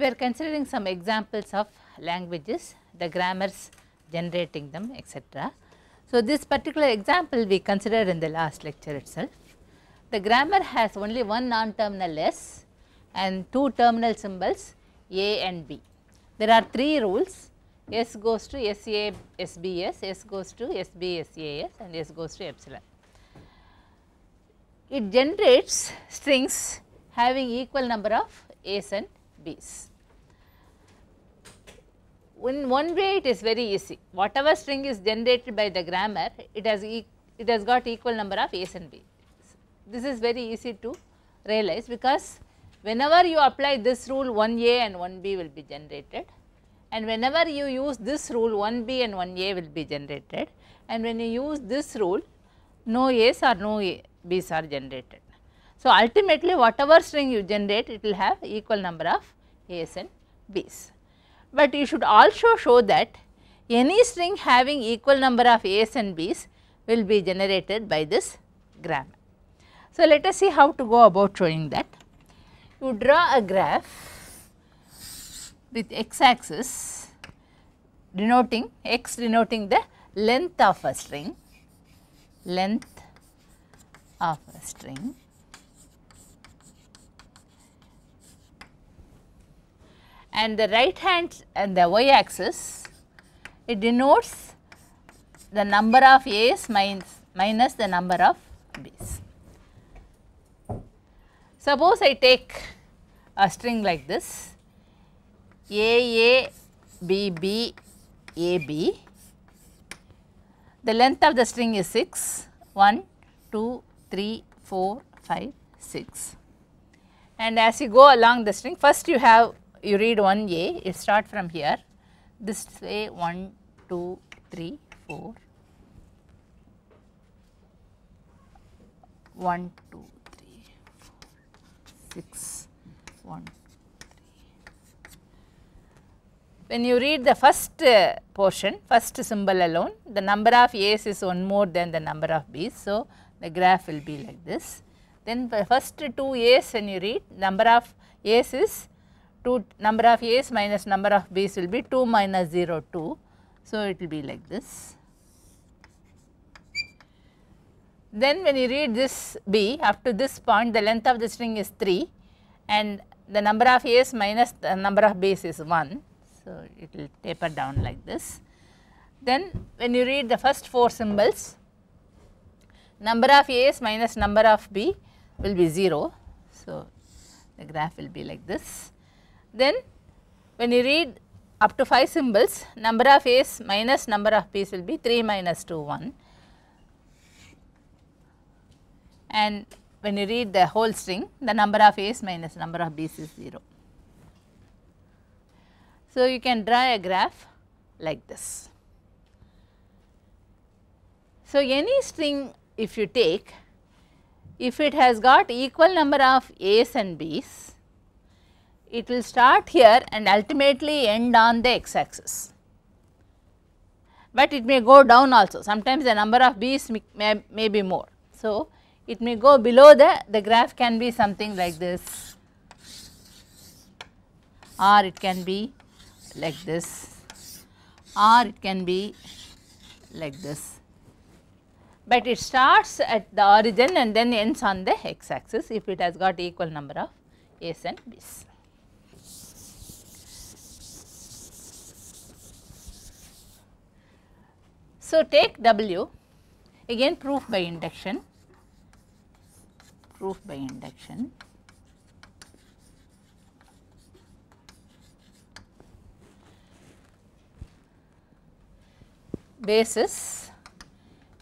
are considering some examples of languages, the grammars generating them, etc. So, this particular example we considered in the last lecture itself. The grammar has only one non-terminal S and two terminal symbols A and B. There are three rules: S goes to SA SBS, S goes to SB SAS, and S goes to epsilon. It generates strings having equal number of A's and B's. In one way it is very easy. Whatever string is generated by the grammar, it has got equal number of A's and B's. This is very easy to realize, because whenever you apply this rule, one A and one B will be generated, and whenever you use this rule, one B and one A will be generated, and when you use this rule, no A's or no B's are generated. So, ultimately whatever string you generate, it will have equal number of A's and B's. But you should also show that any string having equal number of A's and B's will be generated by this grammar. So, let us see how to go about showing that. You draw a graph with x axis denoting x denoting the length of a string, and the right hand and the y axis, it denotes the number of A's minus the number of B's. Suppose I take a string like this, A, B, B, A, B. The length of the string is 6, 1, 2, 3, 4, 5, 6. And as you go along the string, first you read one A, it starts from here, this way 1, 2, 3, 4, 1, 2, 3, 4, 6, 1, 2, 3. When you read the first portion, first symbol alone, the number of A's is one more than the number of B's. So, the graph will be like this. Then the first two A's, when you read, number of A's is 2, number of A's minus number of B's will be 2 minus 0, 2. So, it will be like this. Then when you read this B, up to this point the length of the string is 3 and the number of A's minus the number of B's is 1. So, it will taper down like this. Then when you read the first 4 symbols, number of A's minus number of B will be 0. So, the graph will be like this. Then when you read up to 5 symbols, number of A's minus number of B's will be 3 minus 2, 1. And when you read the whole string, the number of A's minus number of B's is 0. So, you can draw a graph like this. So, any string if you take, if it has got equal number of A's and B's, it will start here and ultimately end on the x axis, but it may go down also. Sometimes the number of B's may be more. So, it may go below the graph can be something like this, or it can be like this, or it can be like this, but it starts at the origin and then ends on the x axis if it has got equal number of A's and B's. So, take W, again proof by induction, basis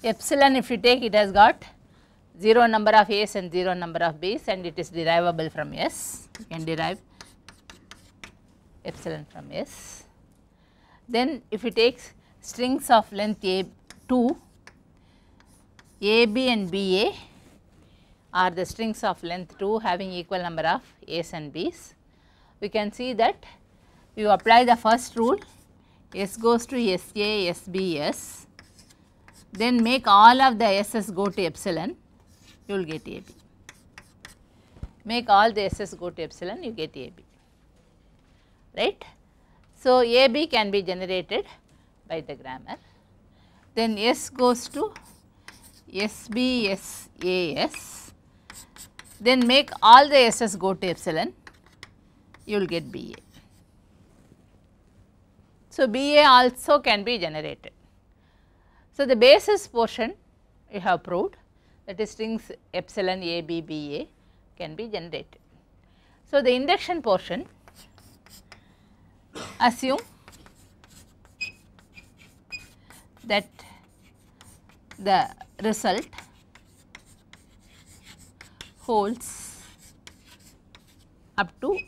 epsilon. If you take, it has got 0 number of A's and 0 number of B's and it is derivable from S, you can derive epsilon from S. Then if you take strings of length A2, AB and BA are the strings of length 2 having equal number of A's and B's. We can see that you apply the first rule, S goes to SA, SB, S, then make all of the S's go to epsilon, you will get AB. Make all the S's go to epsilon, you get AB. right. So, AB can be generated by the grammar, then S goes to SB, SAS, then make all the S's go to epsilon, you will get BA. So, BA also can be generated. So, the basis portion you have proved, that is strings epsilon A, B, BA can be generated. So, the induction portion, assume that the result holds up to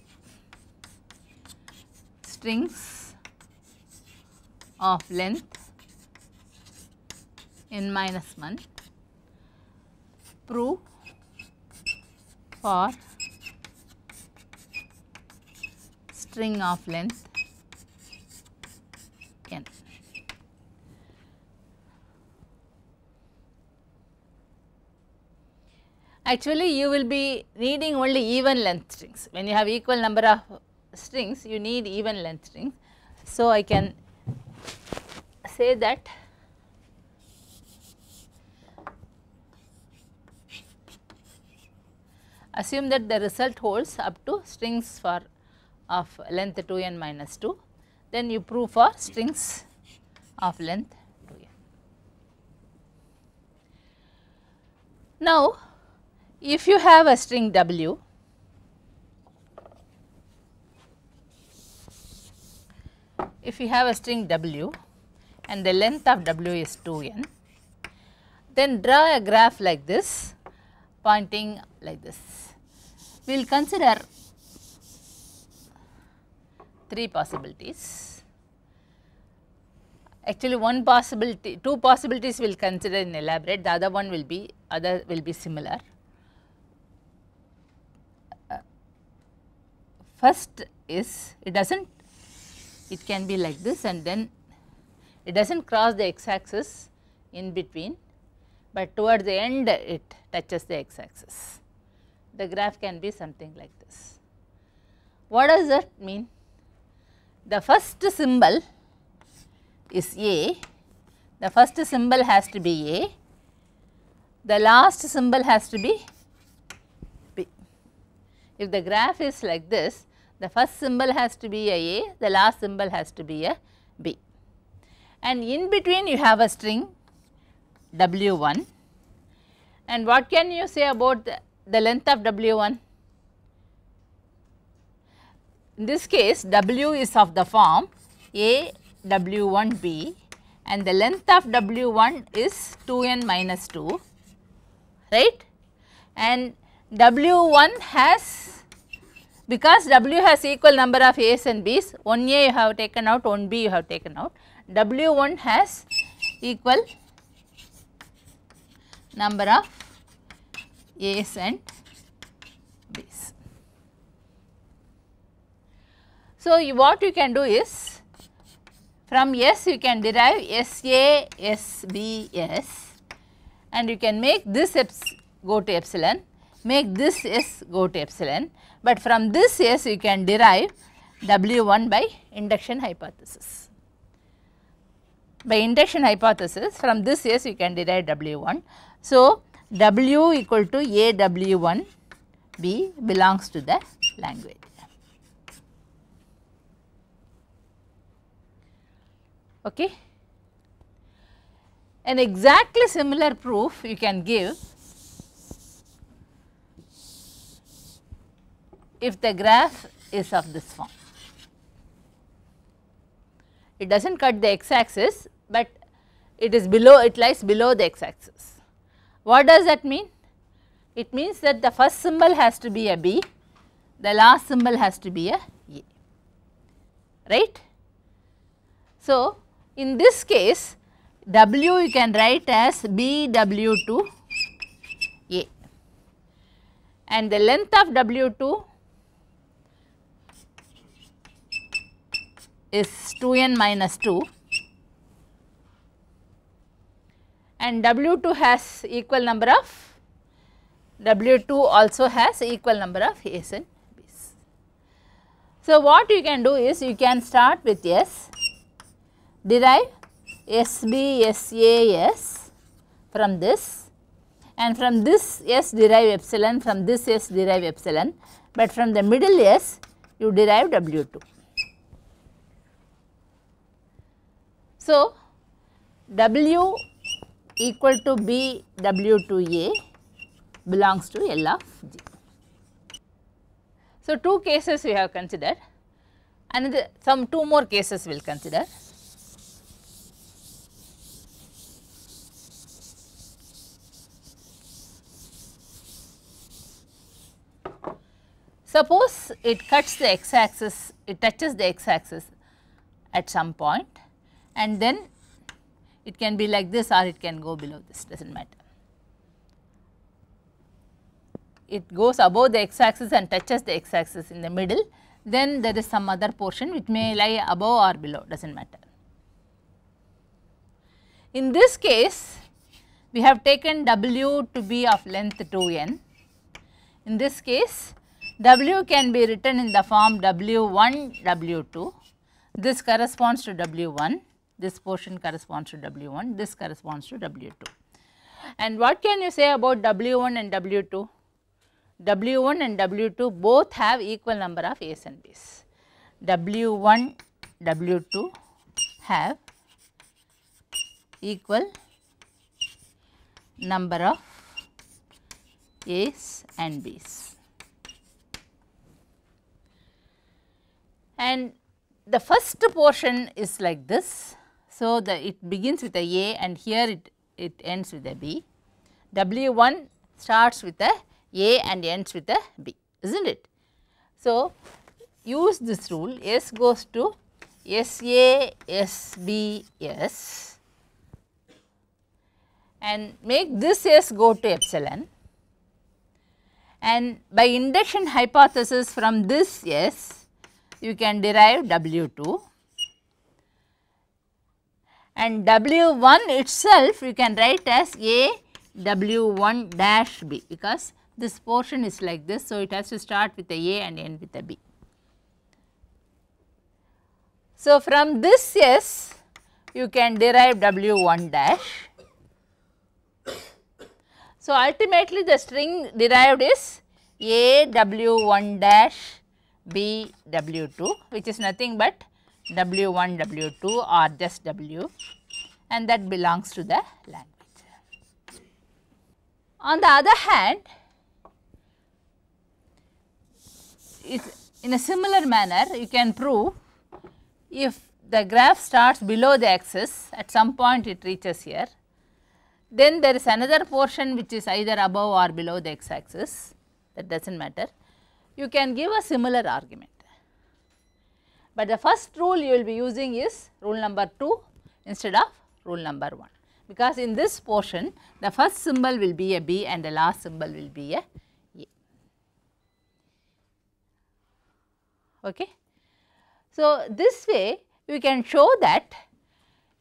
strings of length n minus 1, prove for string of length n. Actually, you will be needing only even length strings. When you have equal number of strings, you need even length strings. So, I can say that assume that the result holds up to strings for of length 2n minus 2, then you prove for strings of length 2n. Now, if you have a string W, if you have a string W and the length of W is 2n, then draw a graph like this, pointing like this. We will consider 3 possibilities. Actually, one possibility, 2 possibilities we will consider and elaborate, the other one will be similar. First is it can be like this, and then it does not cross the x axis in between, but towards the end it touches the x axis. The graph can be something like this. What does that mean? The first symbol is A, the first symbol has to be A, the last symbol has to be B. If the graph is like this, the first symbol has to be a, the last symbol has to be a B, and in between you have a string W1, and what can you say about the length of W1? In this case, W is of the form A W1B, and the length of W1 is 2n minus 2, right, and W1 has, because W has equal number of A's and B's, 1A you have taken out, 1B you have taken out, W1 has equal number of A's and B's. So, what you can do is, from S you can derive SA, SB, S, and you can make this go to epsilon, make this S go to epsilon, but from this S you can derive W1 by induction hypothesis. By induction hypothesis, from this S you can derive W1. So, W equal to A W1 B belongs to the language. Okay. An exactly similar proof you can give if the graph is of this form. It does not cut the x axis, but it is below, it lies below the x axis. What does that mean? It means that the first symbol has to be a B, the last symbol has to be a right. So, in this case W you can write as BW2 A, and the length of W2 is 2n minus 2, and W2 has equal number of, W2 also has equal number of A's and B's. So, what you can do is you can start with S, derive SB SAS from this, and from this S derive epsilon, from this S derive epsilon, but from the middle S you derive W2. So, W equal to B W2A belongs to L of G. So, two cases we have considered, and two more cases we will consider. Suppose it cuts the x axis, it touches the x axis at some point, and then it can be like this or it can go below this, does not matter. It goes above the x axis and touches the x axis in the middle, then there is some other portion which may lie above or below, does not matter. In this case, we have taken W to be of length 2n. In this case, W can be written in the form W1, W2. This corresponds to W1, this portion corresponds to W1, this corresponds to W2. And what can you say about W1 and W2? W1 and W2 both have equal number of A's and B's. W1, W2 have equal number of A's and B's. And the first portion is like this. So, it begins with a A and here it ends with a B. W1 starts with a A and ends with a B, is not it? So, use this rule, S goes to SA, SB, S, and make this S go to epsilon, and by induction hypothesis from this S you can derive W2, and W1 itself you can write as A W1 dash B, because this portion is like this. So, it has to start with a A and end with a B. So, from this S you can derive W1 dash. So, ultimately the string derived is A W1 dash B W2, which is nothing but W1 W2 or just W, and that belongs to the language. On the other hand, in a similar manner you can prove if the graph starts below the axis, at some point it reaches here, then there is another portion which is either above or below the x axis, that does not matter. You can give a similar argument, but the first rule you will be using is rule number 2 instead of rule number 1, because in this portion the first symbol will be a B and the last symbol will be a A. Okay. So, this way we can show that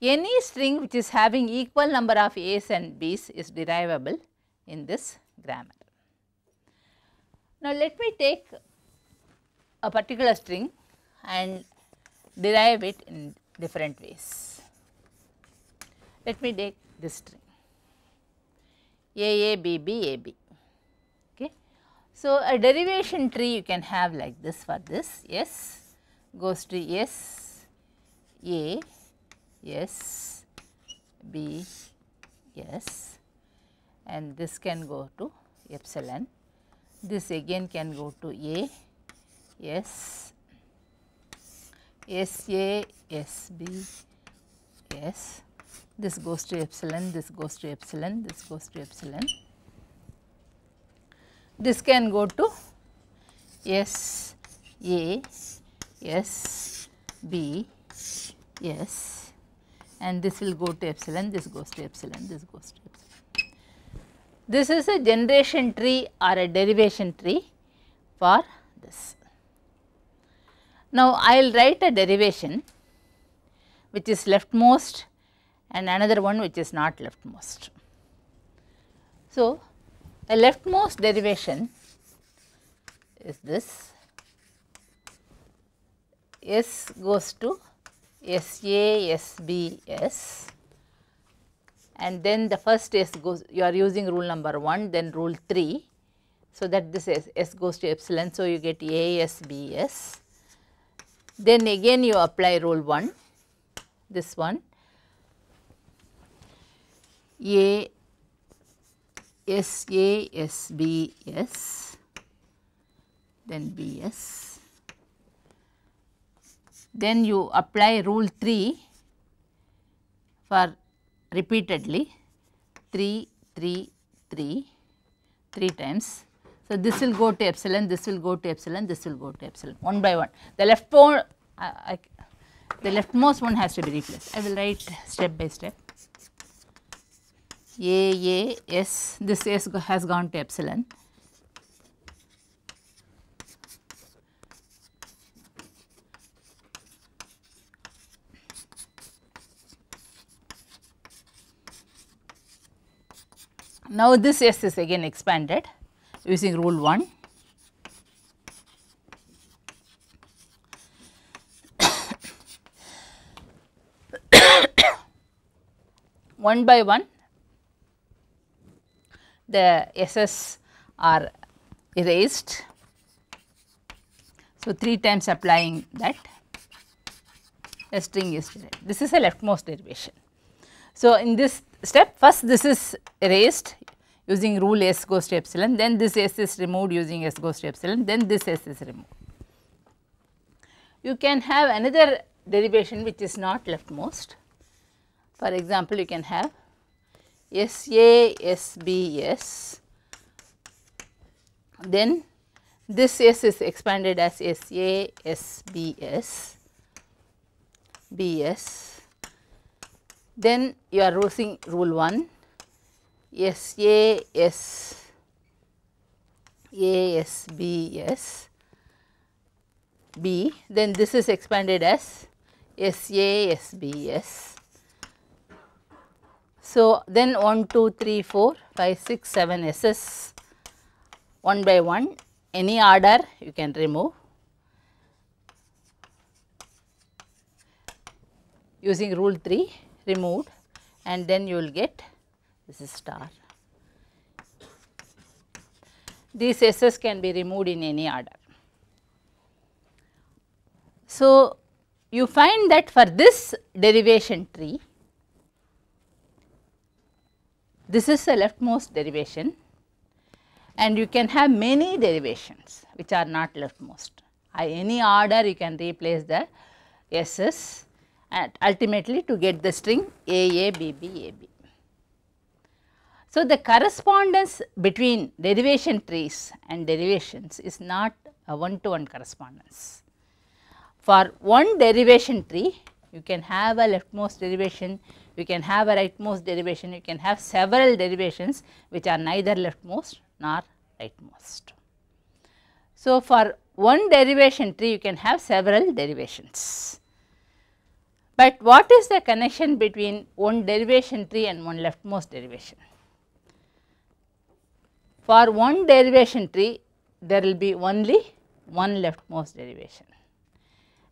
any string which is having equal number of A's and B's is derivable in this grammar. Now, let me take a particular string and derive it in different ways. Let me take this string A B B A B. Okay. So, a derivation tree you can have like this for this. S goes to S A, S B, S, and this can go to epsilon. This again can go to A, S, S A, S B, S. This goes to epsilon, this goes to epsilon, this goes to epsilon. This can go to S A, S B, S, and this will go to epsilon, this goes to epsilon, this goes to epsilon. This is a generation tree or a derivation tree for this. Now, I will write a derivation which is leftmost and another one which is not leftmost. So, a leftmost derivation is this, S goes to SA, SB, S, and then the first S goes, you are using rule number 1, then rule 3. So, that this S goes to epsilon. So, you get A, S, B, S. Then again you apply rule 1, this one, A, S, A, S, B, S, then B, S. Then you apply rule 3 for repeatedly 3, 3, 3, 3 times. So, this will go to epsilon, this will go to epsilon, this will go to epsilon, one by one. The the leftmost one has to be replaced. I will write step by step. A, S, this S has gone to epsilon. Now, this S is again expanded using rule 1. One by one, the S's are erased. So, 3 times applying that, a string is derived. This is a leftmost derivation. So, in this step, first this is erased using rule S goes to epsilon, then this S is removed using S goes to epsilon, then this S is removed. You can have another derivation which is not leftmost. For example, you can have SA, SB, S, then this S is expanded as SA, SB, S, BS, then you are using rule 1, SA, S, A, S, B, S, B, then this is expanded as SA, SB, S. So, then 1, 2, 3, 4, 5, 6, 7 S's one by one, any order you can remove using rule 3, removed, and then you will get this is star. These S's can be removed in any order. So, you find that for this derivation tree, this is a leftmost derivation, and you can have many derivations which are not leftmost. Any order you can replace the S's and ultimately to get the string A, B, B, A, B. So, the correspondence between derivation trees and derivations is not a one-to-one correspondence. For one derivation tree, you can have a leftmost derivation, you can have a rightmost derivation, you can have several derivations which are neither leftmost nor rightmost. So, for one derivation tree you can have several derivations. But what is the connection between one derivation tree and one leftmost derivation? For one derivation tree there will be only one leftmost derivation,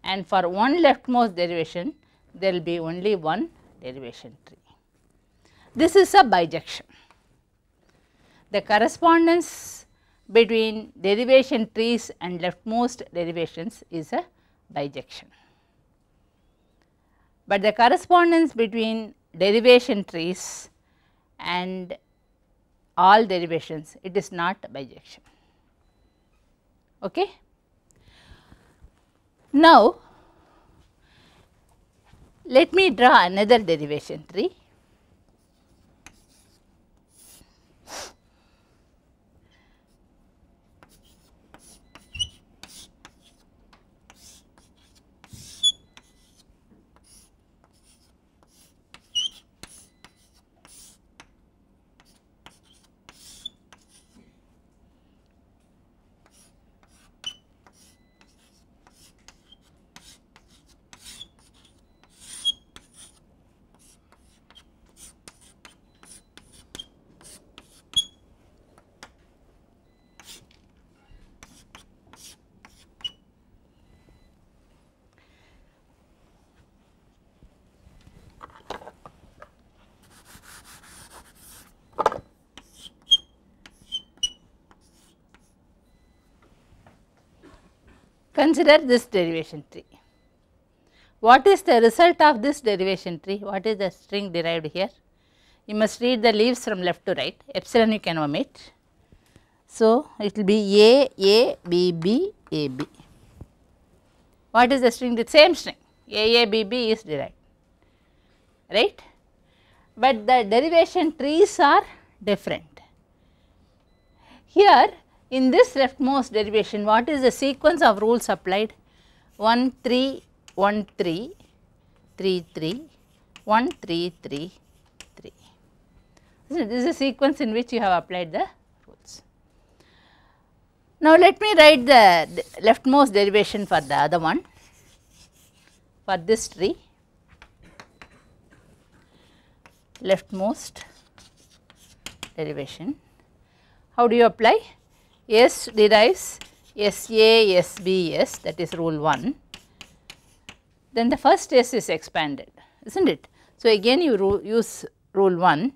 and for one leftmost derivation there will be only one derivation tree. This is a bijection. The correspondence between derivation trees and leftmost derivations is a bijection. But the correspondence between derivation trees and all derivations, it is not a bijection. Okay? Now, let me draw another derivation tree. consider this derivation tree. What is the result of this derivation tree? What is the string derived here? You must read the leaves from left to right, epsilon you can omit. So, it will be A, B, B, A, B. What is the string? The same string, A, B, B is derived, right. But the derivation trees are different. Here in this leftmost derivation, what is the sequence of rules applied? 1, 3, 1, 3, 3, 3, 1, 3, 3, 3. This is a sequence in which you have applied the rules. Now, let me write the leftmost derivation for the other one, for this tree. Leftmost derivation. How do you apply? S derives SA, SB, S, that is rule 1. Then the first S is expanded, is not it? So, again you use rule 1,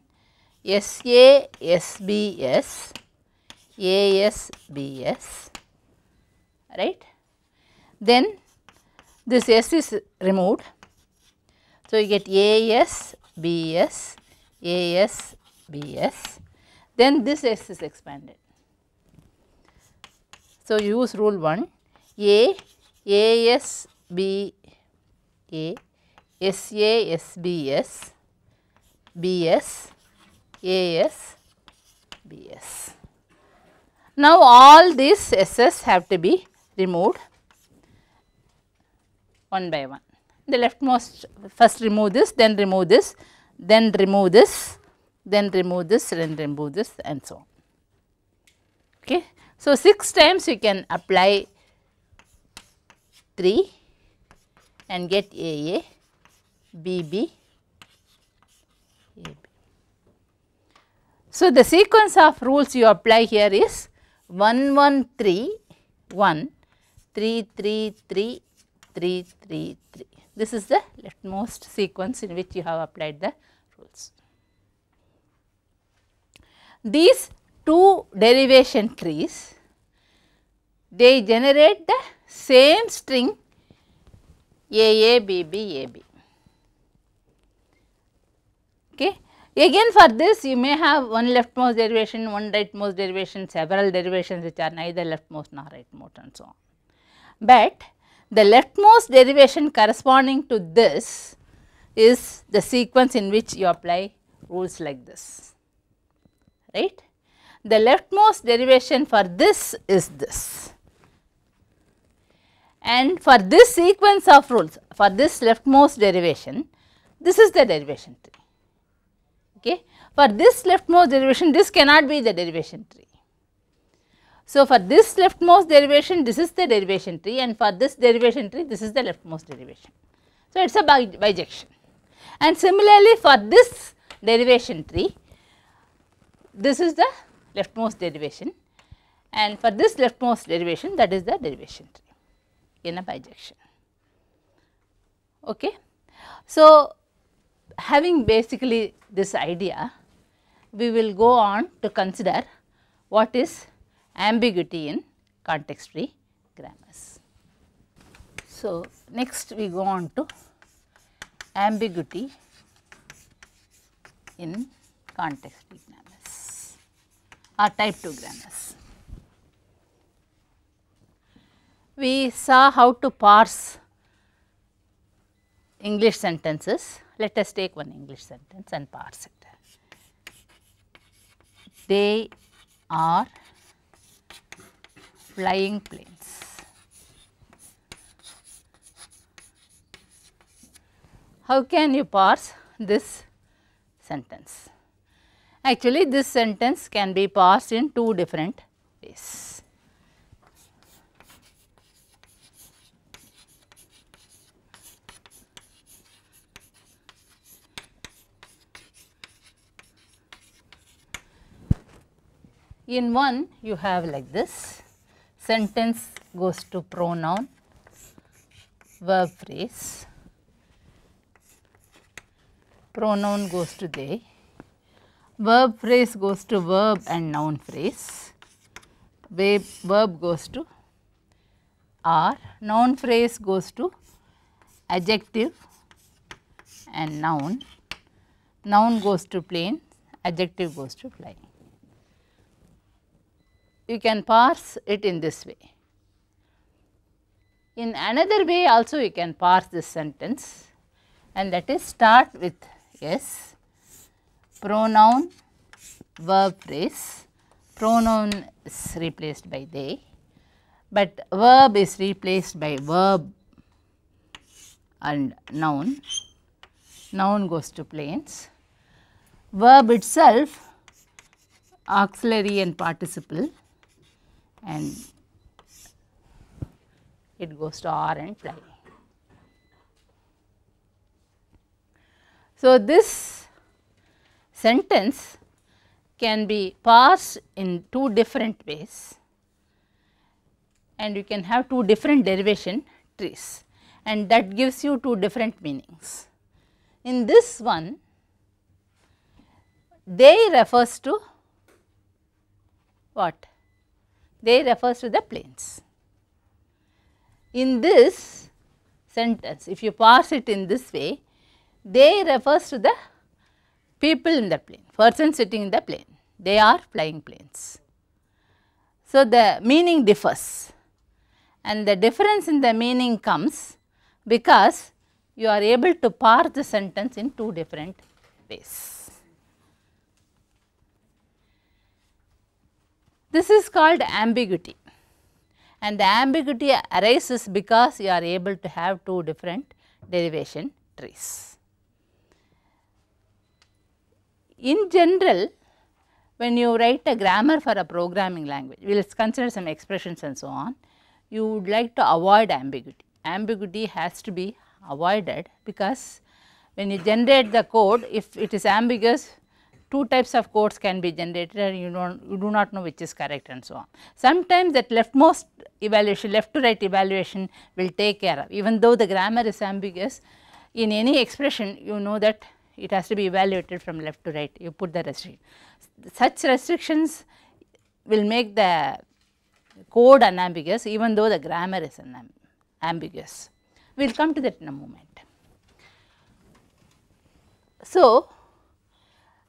SA, SB, S, AS, BS, right. Then this S is removed. So, you get AS, BS, AS, BS, then this S is expanded. So, use rule 1, A, AS, B, A, SA, SBS, BS, AS, BS. Now, all these S's have to be removed one by one. The leftmost, first remove this, then remove this, then remove this, then remove this, then remove this, and so on. Okay. So, 6 times you can apply 3 and get AA, BB, AB. So, the sequence of rules you apply here is 1, 1, 3, 1, 3, 3, 3, 3, 3, 3. This is the leftmost sequence in which you have applied the rules. These two derivation trees, they generate the same string AA, BB, AB. Okay. Again, for this you may have one leftmost derivation, one rightmost derivation, several derivations which are neither leftmost nor rightmost, and so on. But the leftmost derivation corresponding to this is the sequence in which you apply rules like this, right. The leftmost derivation for this is this, and for this sequence of rules, for this leftmost derivation, this is the derivation tree. Okay. For this leftmost derivation, this cannot be the derivation tree. So, for this leftmost derivation, this is the derivation tree, and for this derivation tree, this is the leftmost derivation. So, it is a bijection. And similarly, for this derivation tree, this is the leftmost derivation, and for this leftmost derivation, that is the derivation tree in a bijection. Okay. So, having basically this idea, we will go on to consider what is ambiguity in context free grammars. So, next we go on to ambiguity in context free grammars or type 2 grammars. We saw how to parse English sentences. Let us take one English sentence and parse it. They are flying planes. How can you parse this sentence? Actually, this sentence can be parsed in two different ways. In one, you have like this, sentence goes to pronoun, verb phrase, pronoun goes to they, verb phrase goes to verb and noun phrase, verb goes to R, noun phrase goes to adjective and noun, noun goes to plain, adjective goes to flying. You can parse it in this way. In another way also you can parse this sentence, and that is start with S, pronoun, verb phrase, pronoun is replaced by they, but verb is replaced by verb and noun, noun goes to plains, verb itself auxiliary and participle, and it goes to R and fly. So, this sentence can be parsed in two different ways, and you can have two different derivation trees, and that gives you two different meanings. In this one, they refers to what? They refers to the plains. In this sentence, if you parse it in this way, they refers to the people in the plain, person sitting in the plain, they are flying planes. So, the meaning differs, and the difference in the meaning comes because you are able to parse the sentence in two different ways. This is called ambiguity, and the ambiguity arises because you are able to have two different derivation trees. In general, when you write a grammar for a programming language, we will consider some expressions and so on, you would like to avoid ambiguity. Ambiguity has to be avoided because when you generate the code, if it is ambiguous, two types of codes can be generated and you do not know which is correct and so on. Sometimes that leftmost evaluation, left to right evaluation will take care of, even though the grammar is ambiguous, in any expression you know that it has to be evaluated from left to right, you put the restriction. Such restrictions will make the code unambiguous even though the grammar is ambiguous. We will come to that in a moment. So,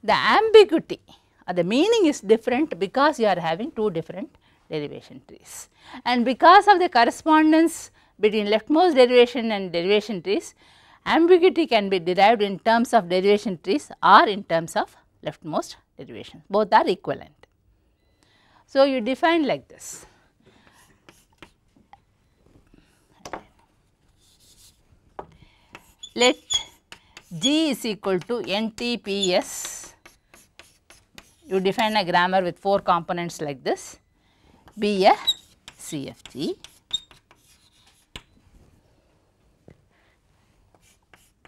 the ambiguity or the meaning is different because you are having two different derivation trees, and because of the correspondence between leftmost derivation and derivation trees, ambiguity can be derived in terms of derivation trees or in terms of leftmost derivation, both are equivalent. So, you define like this. Let G is equal to NTPS, you define a grammar with 4 components like this, be a CFG.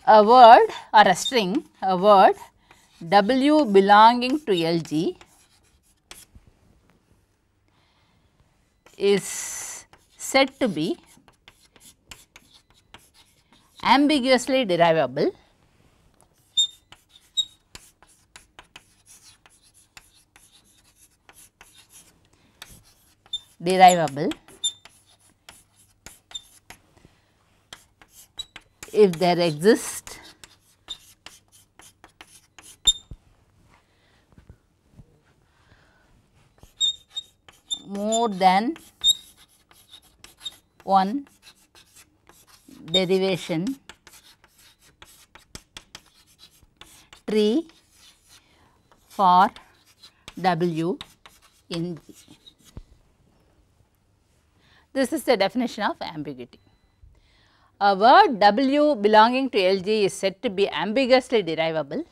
A word or a string, a word W belonging to LG is said to be ambiguously derivable if there exists more than one derivation tree for W in G. This is the definition of ambiguity. A word W belonging to LG is said to be ambiguously derivable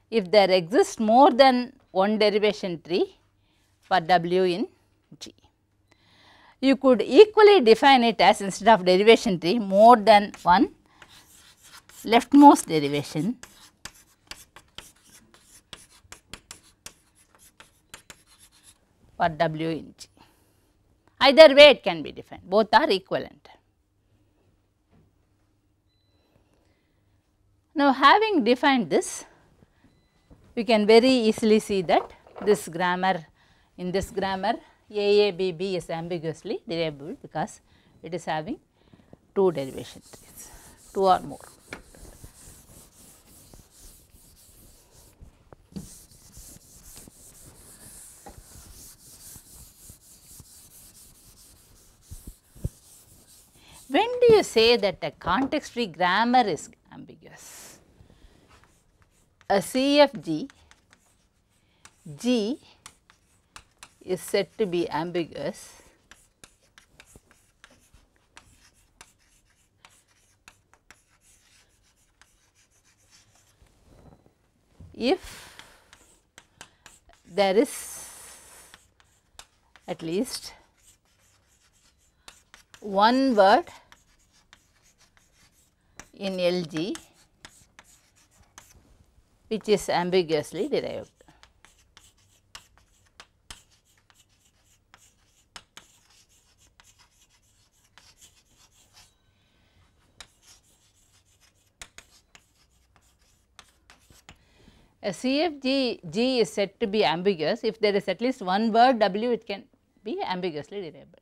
if there exists more than one derivation tree for W in G. You could equally define it as, instead of derivation tree, more than one leftmost derivation for W in G. Either way it can be defined, both are equivalent. Now, having defined this, we can very easily see that this grammar, in this grammar AABB is ambiguously derivable because it is having 2 derivation trees, 2 or more. When do you say that a context free grammar is ambiguous? A CFG G is said to be ambiguous if there is at least one word in LG which is ambiguously derived. A CFG G is said to be ambiguous if there is at least one word W, it can be ambiguously derivable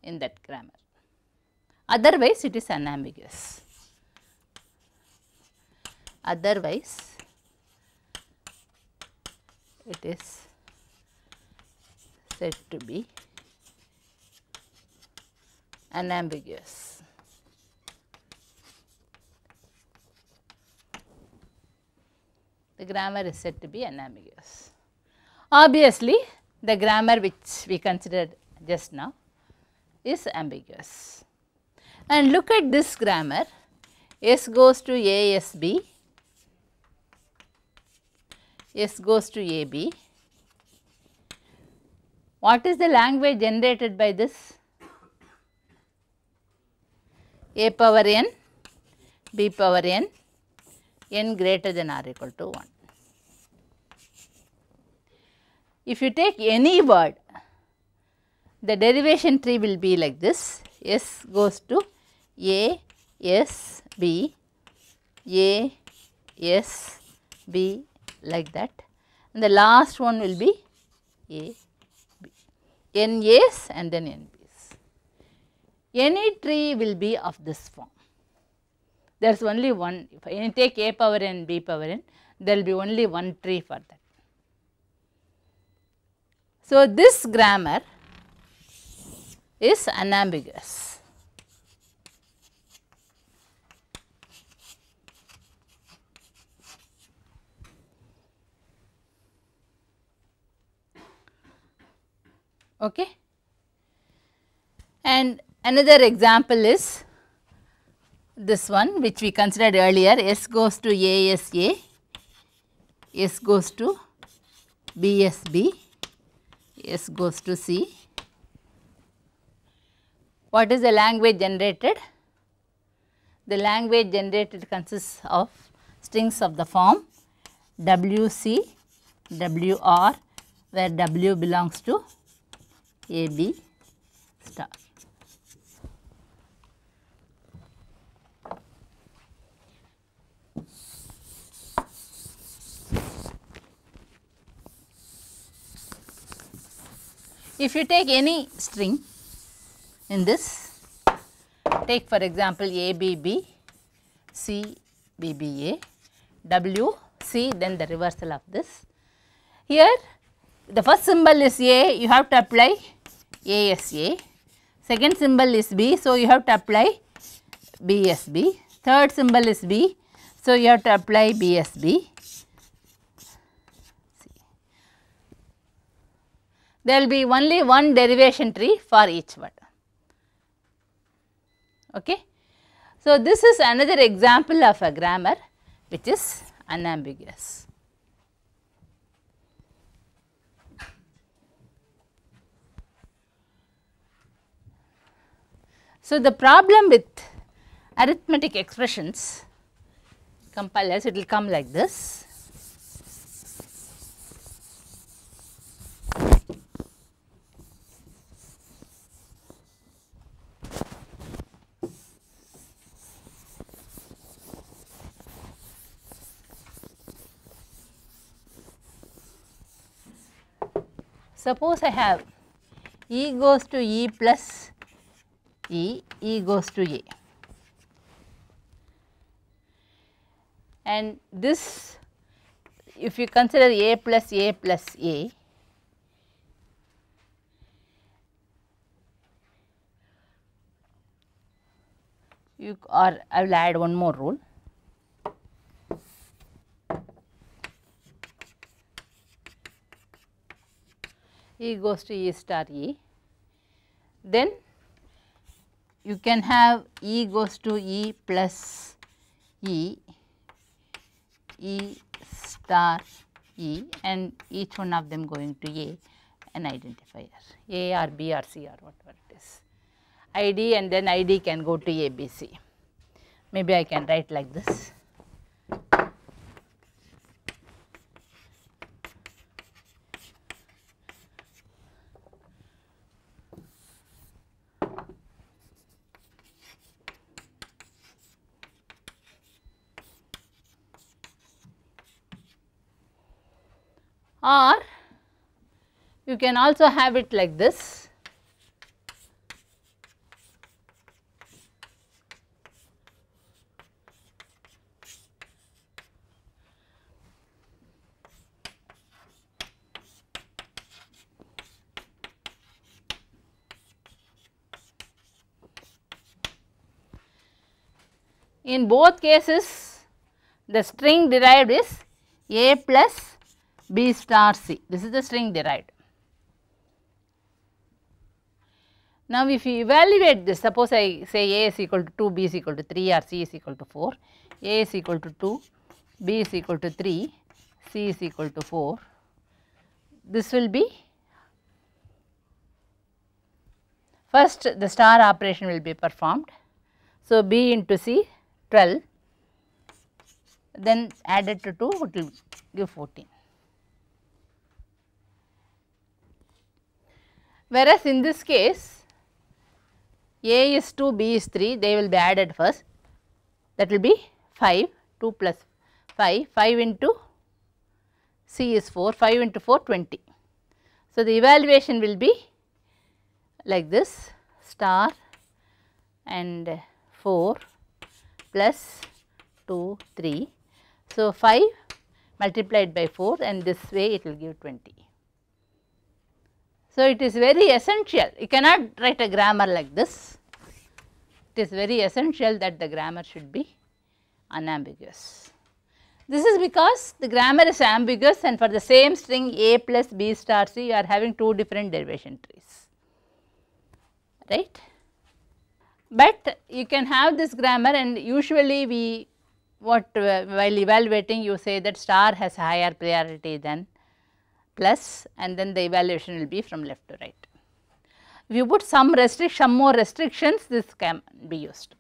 in that grammar. Otherwise, it is unambiguous. Otherwise, it is said to be unambiguous. The grammar is said to be unambiguous. Obviously, the grammar which we considered just now is ambiguous. And look at this grammar, S goes to ASB, S goes to AB. What is the language generated by this? A power n, B power n, n greater than or equal to 1. If you take any word, the derivation tree will be like this, S goes to A, S, B, A, S, B, like that, and the last one will be A, B, n A's and then n B's. Any tree will be of this form. There is only one, if you take A power n, B power n, there will be only one tree for that. So, this grammar is unambiguous. Okay. And another example is this one which we considered earlier, S goes to ASA, S goes to BSB, S goes to C. What is the language generated? The language generated consists of strings of the form WC, WR, where W belongs to AB star. If you take any string in this, take for example ABB, C BBA, W C, then the reversal of this. Here the first symbol is A, you have to apply ASA, second symbol is B, so you have to apply BSB, third symbol is B, so you have to apply BSB. There will be only one derivation tree for each word. Okay. So, this is another example of a grammar which is unambiguous. So, the problem with arithmetic expressions, compilers, it will come like this. Suppose I have E goes to E plus E goes to A. And this, if you consider A plus A plus A, or I will add one more rule. E goes to E star E, then you can have E goes to E plus E, E star E, and each one of them going to A, an identifier, A or B or C or whatever it is. ID, and then ID can go to A, B, C. Maybe I can write like this. Or you can also have it like this. In both cases, the string derived is A plus B star C. This is the string derived. Now, if you evaluate this, suppose I say A is equal to 2, B is equal to 3 or C is equal to 4, A is equal to 2, B is equal to 3, C is equal to 4. This will be, first the star operation will be performed. So, B into C 12, then added to 2 it will give 14. Whereas, in this case A is 2, B is 3, they will be added first, that will be 5, 2 plus 5, 5 into C is 4, 5 into 4 20. So, the evaluation will be like this, star and 4 plus 2, 3. So, 5 multiplied by 4, and this way it will give 20. So, it is very essential, you cannot write a grammar like this. It is very essential that the grammar should be unambiguous. This is because the grammar is ambiguous, and for the same string A plus B star C you are having two different derivation trees, right. But you can have this grammar, and usually we while evaluating you say that star has higher priority than plus, and then the evaluation will be from left to right. If you put some more restrictions, this can be used,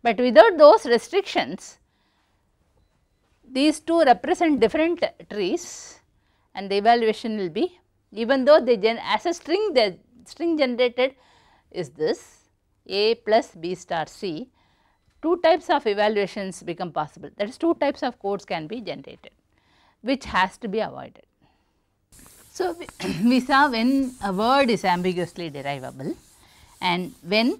but without those restrictions these two represent different trees, and the evaluation will be, even though they as a string, the string generated is this A plus B star C, two types of evaluations become possible, that is two types of codes can be generated, which has to be avoided. So, we saw when a word is ambiguously derivable and when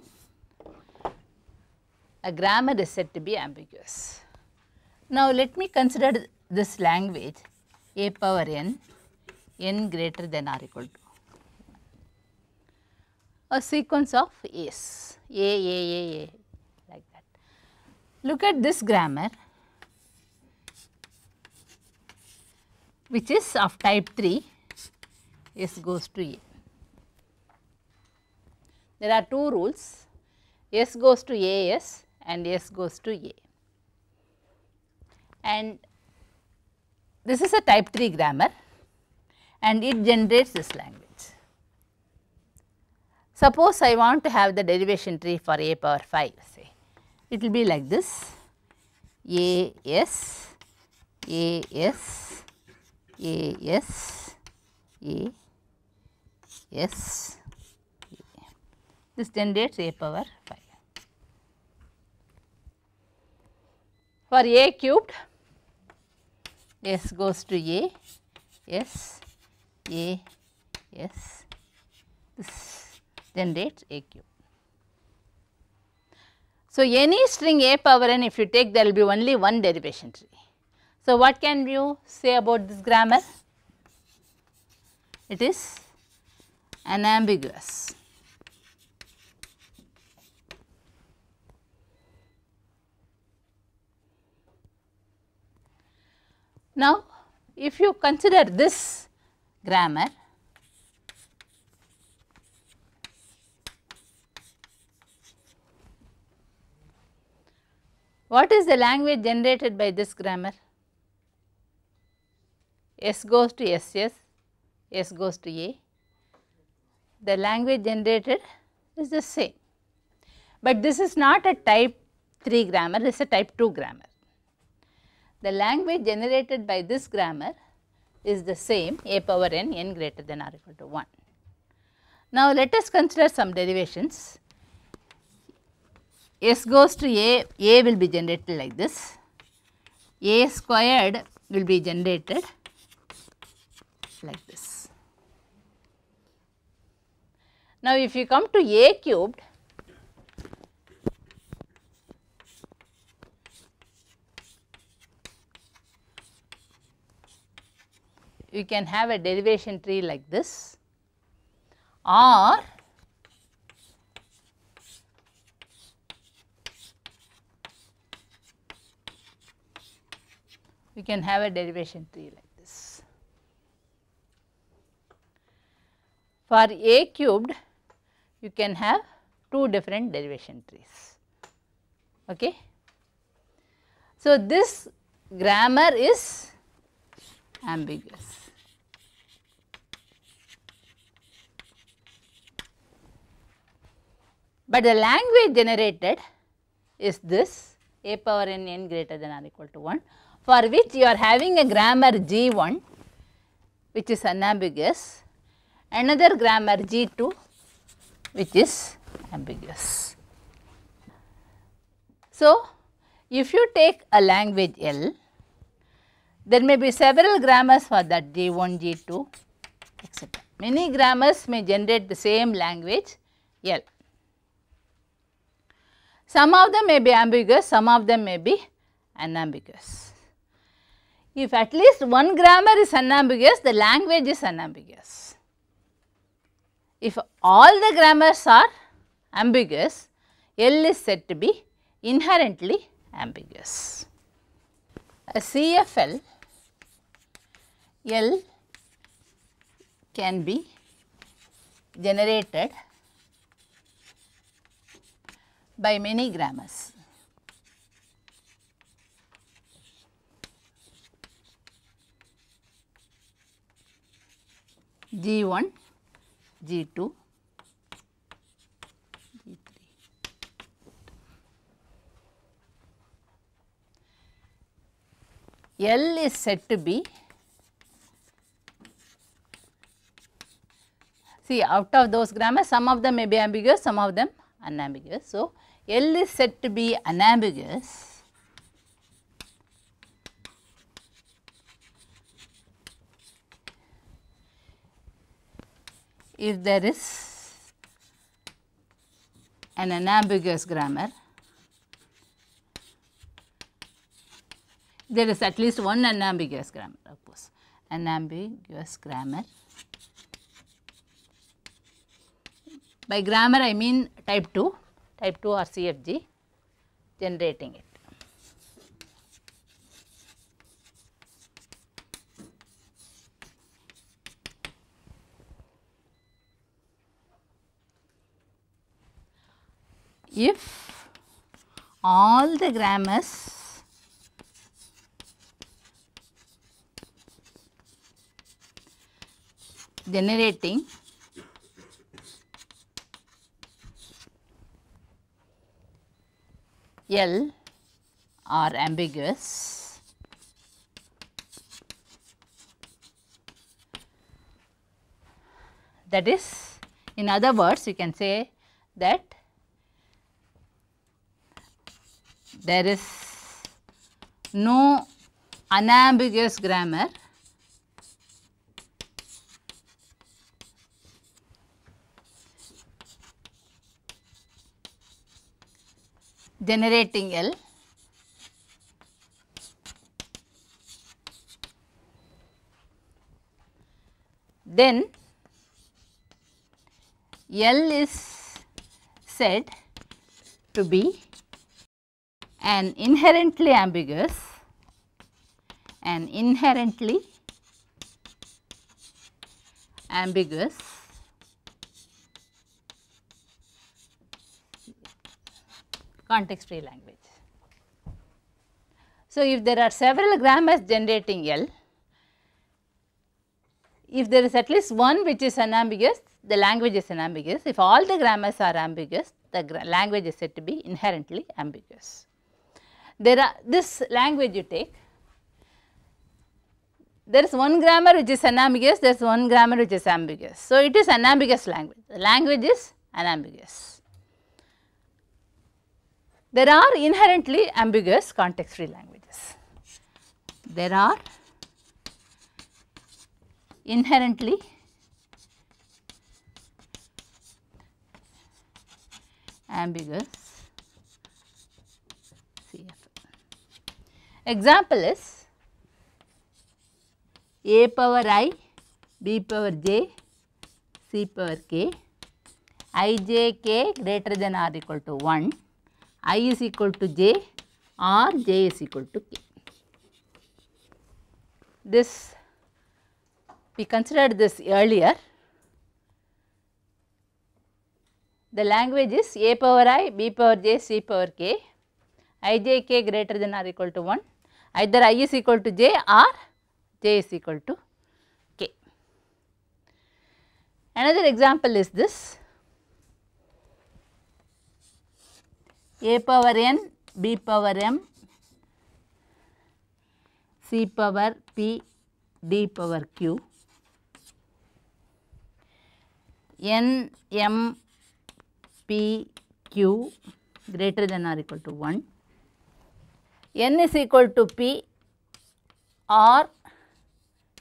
a grammar is said to be ambiguous. Now, let me consider this language A power n, n greater than or equal to a sequence of A's, A, like that. Look at this grammar, which is of type 3, S goes to A. There are two rules, S goes to AS and S goes to A. And this is a type 3 grammar, and it generates this language. Suppose I want to have the derivation tree for A power 5, say, it will be like this, AS, AS, AS, A, S, A. This generates A power 5. For A cubed, S goes to A, S, A, S, this generates A cube. So, any string a power n, if you take, there will be only one derivation tree. So, what can you say about this grammar? It is unambiguous. Now, if you consider this grammar, what is the language generated by this grammar? S goes to SS, S goes to A. The language generated is the same, but this is not a type 3 grammar, it is a type 2 grammar. The language generated by this grammar is the same, a power n, n greater than or equal to 1. Now, let us consider some derivations. S goes to A will be generated like this, A squared will be generated like this. Now, if you come to A cubed, you can have a derivation tree like this, or you can have a derivation tree like this. For A cubed, you can have 2 different derivation trees. Okay. So, this grammar is ambiguous. But the language generated is this, a power n, n greater than or equal to 1, for which you are having a grammar G1 which is unambiguous, another grammar G2 which is ambiguous. So, if you take a language L, there may be several grammars for that G1, G2, etc. Many grammars may generate the same language L. Some of them may be ambiguous, some of them may be unambiguous. If at least one grammar is unambiguous, the language is unambiguous. If all the grammars are ambiguous, L is said to be inherently ambiguous. A CFL, L can be generated by many grammars. G1, G2, G3. L is said to be, see, out of those grammars, some of them may be ambiguous, some of them unambiguous. So, L is said to be unambiguous if there is an unambiguous grammar. There is at least one unambiguous grammar, of course, unambiguous grammar. By grammar I mean type 2 or CFG generating it. If all the grammars generating L are ambiguous, that is, in other words, you can say that there is no unambiguous grammar generating L, then L is said to be an inherently ambiguous context free language. So, if there are several grammars generating L, if there is at least one which is unambiguous, the language is unambiguous. If all the grammars are ambiguous, the language is said to be inherently ambiguous. This language you take, there is one grammar which is unambiguous, there is one grammar which is ambiguous. So, it is unambiguous language, the language is unambiguous. There are inherently ambiguous context free languages. There are inherently ambiguous CF. Example is A power I, B power j, C power k, I j k greater than or equal to 1, I is equal to j or j is equal to k. This we considered this earlier. The language is A power I, B power j, C power k, I j k greater than or equal to 1, either I is equal to j or j is equal to k. Another example is this: A power n, B power m, C power p, D power q, n m p q greater than or equal to 1, n is equal to p or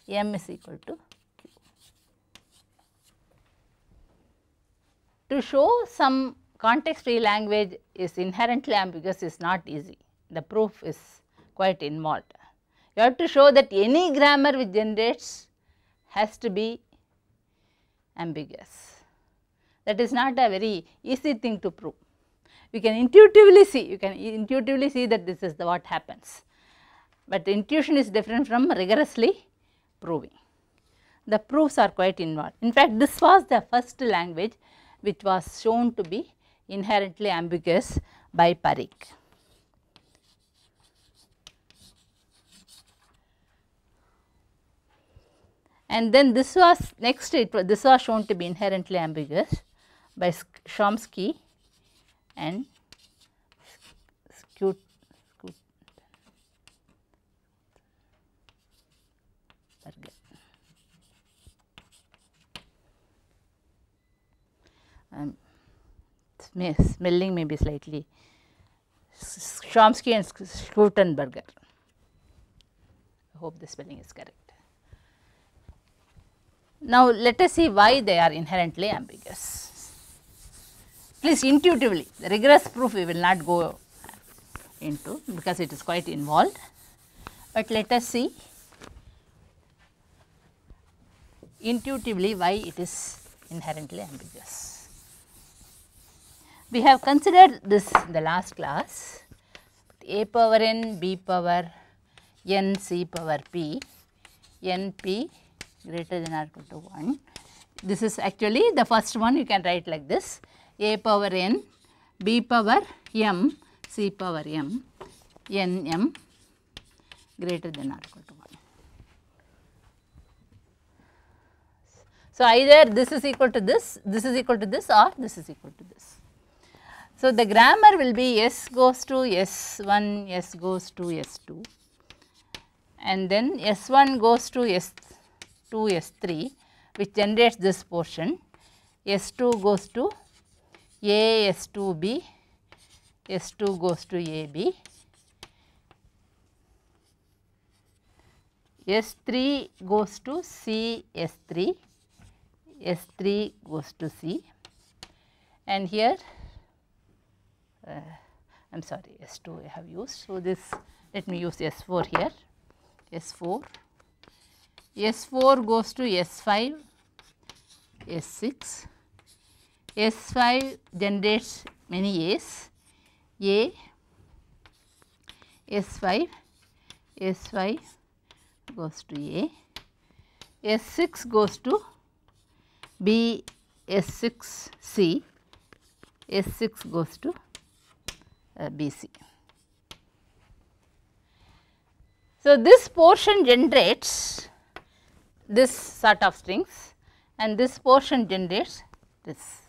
m is equal to q. To show some context free language is inherently ambiguous is not easy, the proof is quite involved. You have to show that any grammar which generates has to be ambiguous. That is not a very easy thing to prove. You can intuitively see, that this is what happens, but intuition is different from rigorously proving. The proofs are quite involved. In fact, this was the first language which was shown to be inherently ambiguous by Parikh. And then this was next, this was shown to be inherently ambiguous by Chomsky and Skutberger. Spelling may be slightly, Chomsky and Skutberger. I hope the spelling is correct. Now, let us see why they are inherently ambiguous. Please intuitively, the rigorous proof we will not go into because it is quite involved, but let us see intuitively why it is inherently ambiguous. We have considered this in the last class: A power n, B power n, C power p, n p greater than or equal to 1. This is actually the first one, you can write like this: A power n, B power m, C power m, n m greater than or equal to 1. So, either this is equal to this is equal to this, or this is equal to this. So, the grammar will be S goes to S1, S goes to S2, and then S1 goes to S2, S3, which generates this portion. S2 goes to A, S2, B, S2 goes to AB, S3 goes to C, S3, S3 goes to C, and here I am sorry, S2 I have used. So, this let me use S4 here, S4, S4 goes to S5, S6, S5 generates many A's, A, S5, S5 goes to A, S6 goes to B, S6 C, S6 goes to BC. So, this portion generates this sort of strings and this portion generates this.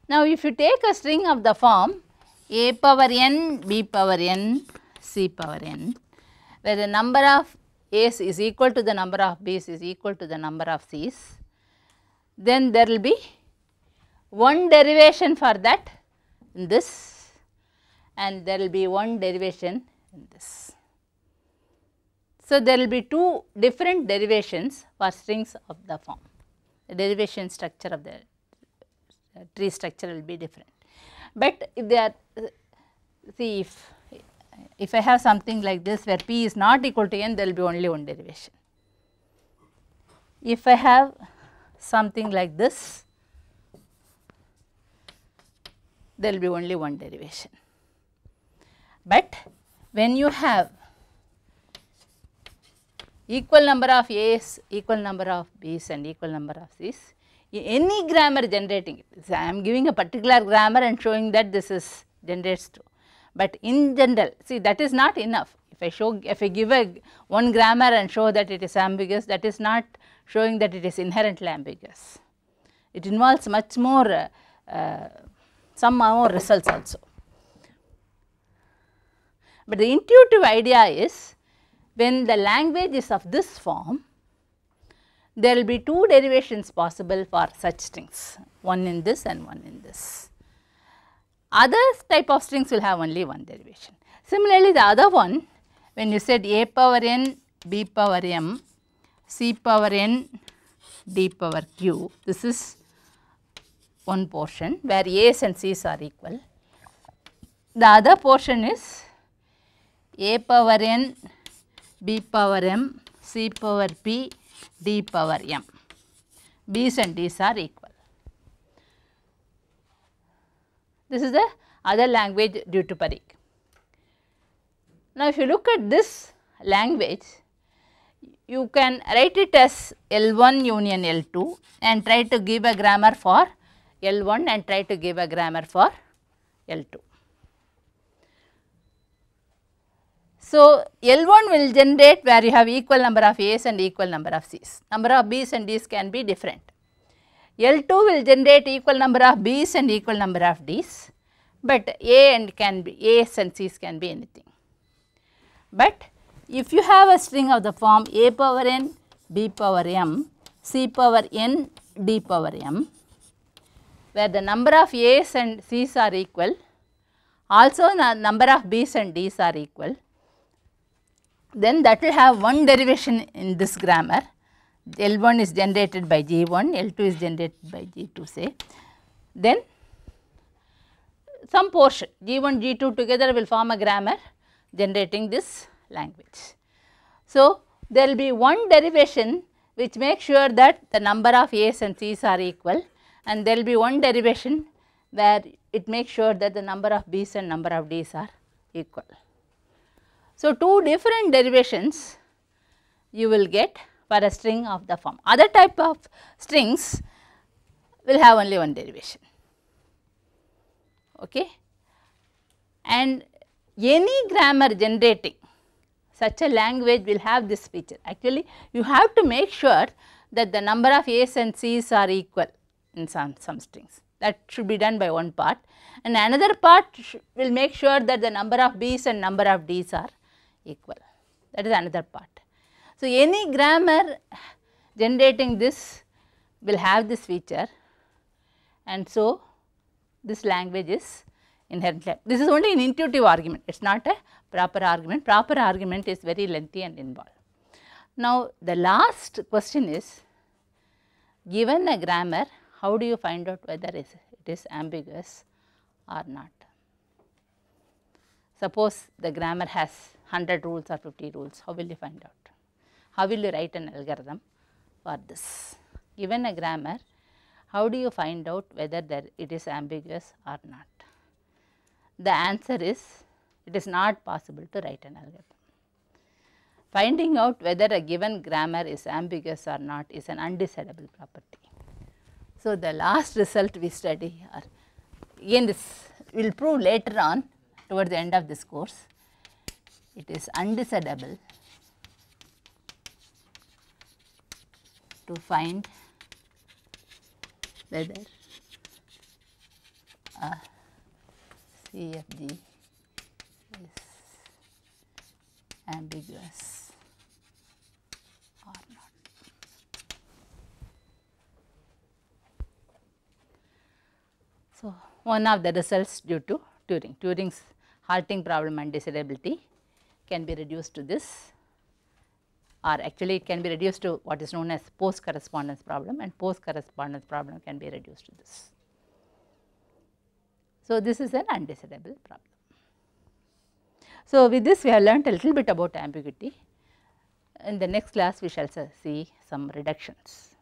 Now, if you take a string of the form A power n, B power n, C power n, where the number of A's is equal to the number of B's is equal to the number of C's, then there will be one derivation for that in this and there will be one derivation in this. So, there will be two different derivations for strings of the form. The derivation structure of the tree structure will be different. But if they are, see if I have something like this where p is not equal to n, there will be only one derivation. If I have something like this, there will be only one derivation. But when you have equal number of A's, equal number of B's and equal number of C's, any grammar generating it, I am giving a particular grammar and showing that this is generates true. But in general, see that is not enough. If I give one grammar and show that it is ambiguous, that is not showing that it is inherently ambiguous. It involves much more, some more results also. But the intuitive idea is, when the language is of this form, there will be two derivations possible for such strings, one in this and one in this. Other type of strings will have only one derivation. Similarly, the other one, when you said A power n, B power m, C power n, D power q, this is one portion where A's and C's are equal. The other portion is A power n, B power m, C power p, D power m. B's and D's are equal. This is the other language due to Parikh. Now, if you look at this language, you can write it as L1 union L2 and try to give a grammar for L1 and try to give a grammar for L2. So, L1 will generate where you have equal number of A's and equal number of C's. Number of B's and D's can be different. L2 will generate equal number of B's and equal number of D's, but A's and C's can be anything. But if you have a string of the form A power n, B power m, C power n, D power m, where the number of A's and C's are equal, also the number of B's and D's are equal, then that will have one derivation in this grammar. L1 is generated by G1, L2 is generated by G2 say. Then some portion G1, G2 together will form a grammar generating this language. So, there will be one derivation which makes sure that the number of A's and C's are equal, and there will be one derivation where it makes sure that the number of B's and number of D's are equal. So, two different derivations you will get for a string of the form. Other type of strings will have only one derivation, okay. And any grammar generating such a language will have this feature. Actually, you have to make sure that the number of A's and C's are equal in some strings. That should be done by one part, and another part will make sure that the number of B's and number of D's are equal. That is another part. So, any grammar generating this will have this feature, and so this language is inherently. This is only an intuitive argument, it is not a proper argument. Proper argument is very lengthy and involved. Now, the last question is, given a grammar, how do you find out whether it is ambiguous or not? Suppose the grammar has 100 rules or 50 rules, how will you find out? How will you write an algorithm for this? Given a grammar, how do you find out whether it is ambiguous or not? The answer is, it is not possible to write an algorithm. Finding out whether a given grammar is ambiguous or not is an undecidable property. So, the last result we study, or again this we will prove later on towards the end of this course, it is undecidable to find whether a CFG is ambiguous or not. So, one of the results due to Turing. Turing's halting problem undecidability can be reduced to this, or actually it can be reduced to what is known as post correspondence problem, and post correspondence problem can be reduced to this. So, this is an undecidable problem. So, with this we have learnt a little bit about ambiguity. In the next class we shall see some reductions.